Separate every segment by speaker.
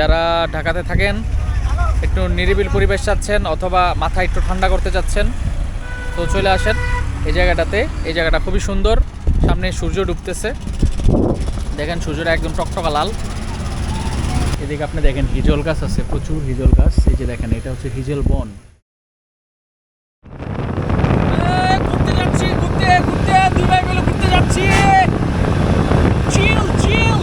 Speaker 1: যারা ঢাকাতে থাকেন, একটু নিরিবিল পরিবেশ চাচ্ছেন অথবা মাথা একটু ঠান্ডা করতে চাচ্ছেন, তো চলে আসেন এই জায়গাটাতে। এই জায়গাটা খুবই সুন্দর, সামনে সূর্য ডুবতেছে, দেখেন সূর্যটা একদম টকটকা লাল। এদিকে আপনি দেখেন হিজল গাছ আছে, প্রচুর হিজল গাছ। এই যে দেখেন, এটা হচ্ছে হিজল বন। ঘুরতে যাচ্ছি, ঘুরতে ঘুরতে দুই ভাই মিলে ঘুরতে যাচ্ছি। চিল চিল।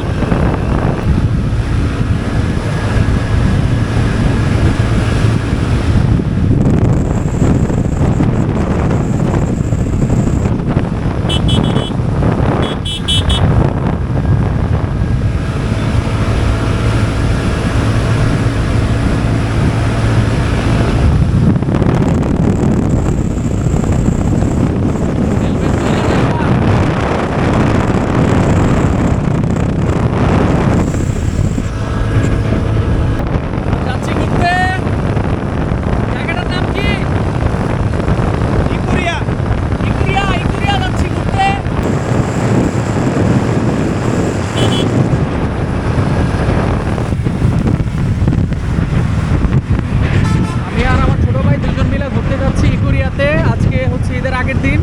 Speaker 1: আজকে হচ্ছে ঈদের আগের দিন।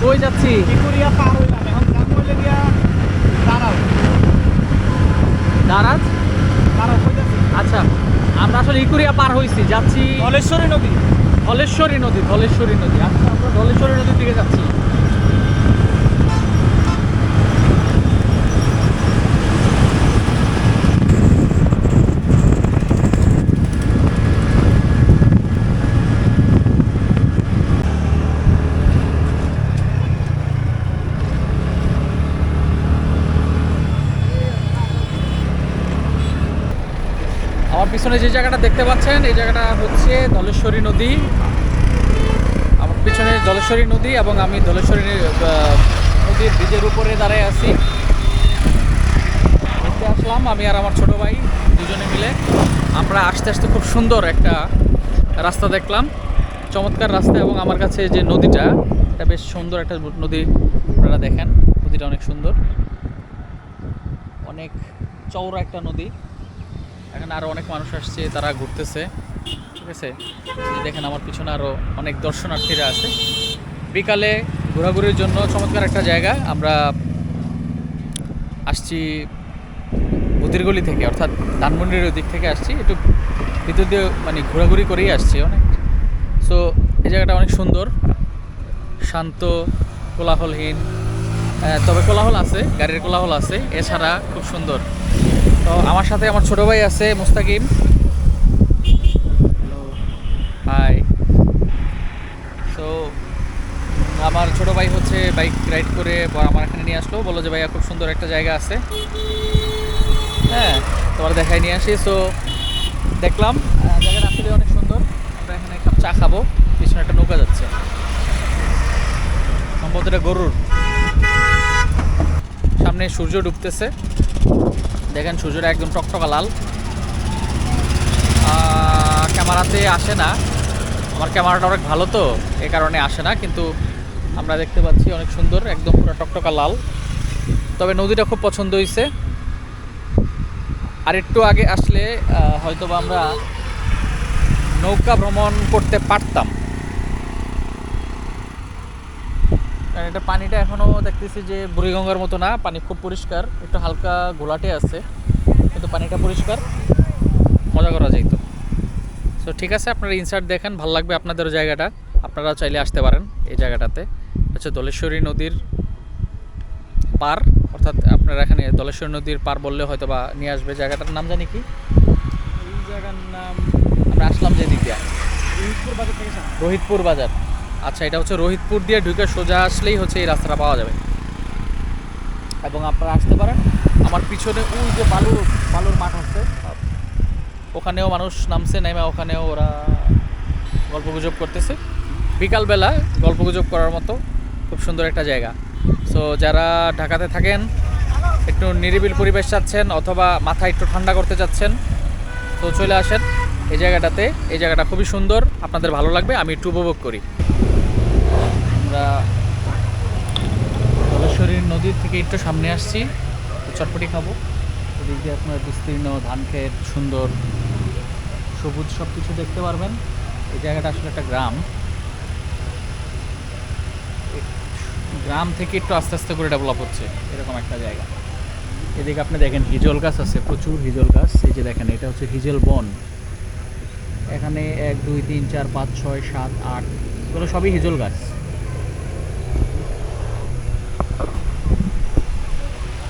Speaker 1: কই যাচ্ছি? দারাজ। আচ্ছা, আমরা আসলে ইকুরিয়া পার হয়েছি, যাচ্ছি ধলেশ্বরী নদী। ধলেশ্বরী নদী, ধলেশ্বরী নদী। আচ্ছা, আমরা ধলেশ্বরী নদীর দিকে যাচ্ছি। আমার পিছনে যে জায়গাটা দেখতে পাচ্ছেন, এই জায়গাটা হচ্ছে ধলেশ্বরী নদী। আমার পিছনে ধলেশ্বরী নদী এবং আমি ধলেশ্বরী নদীর ব্রিজের উপরে দাঁড়ায় আছি। দেখতে আসলাম আমি আর আমার ছোট ভাই দুজনে মিলে। আমরা আস্তে আস্তে খুব সুন্দর একটা রাস্তা দেখলাম, চমৎকার রাস্তা। এবং আমার কাছে যে নদীটা, এটা বেশ সুন্দর একটা নদী। আপনারা দেখেন নদীটা অনেক সুন্দর, অনেক চওড়া একটা নদী। এখানে আরও অনেক মানুষ আসছে, তারা ঘুরতেছে, ঠিক আছে। দেখেন আমার পিছনে আরও অনেক দর্শনার্থীরা আছে। বিকালে ঘোরাঘুরির জন্য চমৎকার একটা জায়গা। আমরা আসছি বুদিরগলি থেকে, অর্থাৎ ধানমন্ডির ওই দিক থেকে আসছি, একটু ভিতর দিয়ে মানে ঘোরাঘুরি করেই আসছি অনেক। সো এই জায়গাটা অনেক সুন্দর, শান্ত, কোলাহলহীন। তবে কোলাহল আছে, গাড়ির কোলাহল আছে, এছাড়া খুব সুন্দর। তো আমার সাথে আমার ছোট ভাই আছে মুস্তাকিম। হাই। সো আমার ছোট ভাই হচ্ছে বাইক রাইড করে আমার এখানে নিয়ে আসলো, বললো যে ভাইয়া খুব সুন্দর একটা জায়গা আছে, হ্যাঁ তোমার দেখায় নিয়ে আসি। সো দেখলাম জায়গাটা আসলে অনেক সুন্দর। আমরা এখানে এক কাপ চা খাবো, পিছনে একটা নৌকা যাচ্ছে, সম্ভবত এটা গরুর। সামনে সূর্য ডুবতেছে, দেখেন সূর্যটা একদম টকটকা লাল। ক্যামেরাতে আসে না, আমার ক্যামেরাটা অনেক ভালো তো এই কারণে আসে না, কিন্তু আমরা দেখতে পাচ্ছি অনেক সুন্দর, একদম পুরো টকটকা লাল। তবে নদীটা খুব পছন্দ হয়েছে। আর একটু আগে আসলে হয়তোবা আমরা নৌকা ভ্রমণ করতে পারতাম, কারণ এটা পানিটা এখনও দেখতেছি যে বুড়িগঙ্গার মতো না, পানি খুব পরিষ্কার, একটু হালকা ঘোলাটে আছে, কিন্তু পানিটা পরিষ্কার, মজা করা যাইতো। সো ঠিক আছে, আপনারা ইনসার্ট দেখেন, ভালো লাগবে আপনাদের জায়গাটা, আপনারা চাইলে আসতে পারেন এই জায়গাটাতে। হচ্ছে ধলেশ্বরী নদীর পার, অর্থাৎ আপনারা এখানে ধলেশ্বরী নদীর পার বললে হয়তো বা নিয়ে আসবে। জায়গাটার নাম জানি কি, এই জায়গার নাম আমরা আসলাম যে দিক দিয়ে রোহিতপুর বাজার থেকে। রোহিতপুর বাজার, আচ্ছা এটা হচ্ছে রোহিতপুর দিয়ে ঢুকে সোজা আসলেই হচ্ছে এই রাস্তাটা পাওয়া যাবে, এবং আপনারা আসতে পারেন। আমার পিছনে ওই যে বালুর মাঠ আছে, ওখানেও মানুষ নামছে, নেমে ওখানেও ওরা গল্পগুজব করতেছে। বিকালবেলা গল্পগুজব করার মতো খুব সুন্দর একটা জায়গা। সো যারা ঢাকাতে থাকেন, একটু নিরিবিল পরিবেশ চাচ্ছেন অথবা মাথা একটু ঠান্ডা করতে চাচ্ছেন, তো চলে আসেন এই জায়গাটাতে। এই জায়গাটা খুবই সুন্দর, আপনাদের ভালো লাগবে, আমি একটু উপভোগ করি। আমরা ধলেশ্বরী নদীর থেকে একটু সামনে আসছি, চটপটি খাবো। এদিক দিয়ে আপনার বিস্তীর্ণ ধান ক্ষেত, সুন্দর সবুজ সব কিছু দেখতে পারবেন। এই জায়গাটা আসলে একটা গ্রাম, গ্রাম থেকে একটু আস্তে আস্তে করে ডেভেলপ হচ্ছে, এরকম একটা জায়গা। এদিকে আপনি দেখেন হিজল গাছ আছে, প্রচুর হিজল গাছ। এই যে দেখেন, এটা হচ্ছে হিজল বন। এখানে 1 2 3 4 5 6 7 8 এগুলো সবই হিজল গাছ।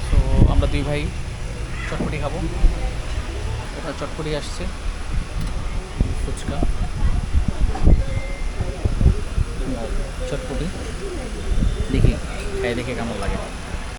Speaker 1: তো আমরা দুই ভাই চটপটি খাবো। এটা চটপটি আসছে, ফুচকা, চটপটি। দেখি খাই, দেখে কেমন লাগে।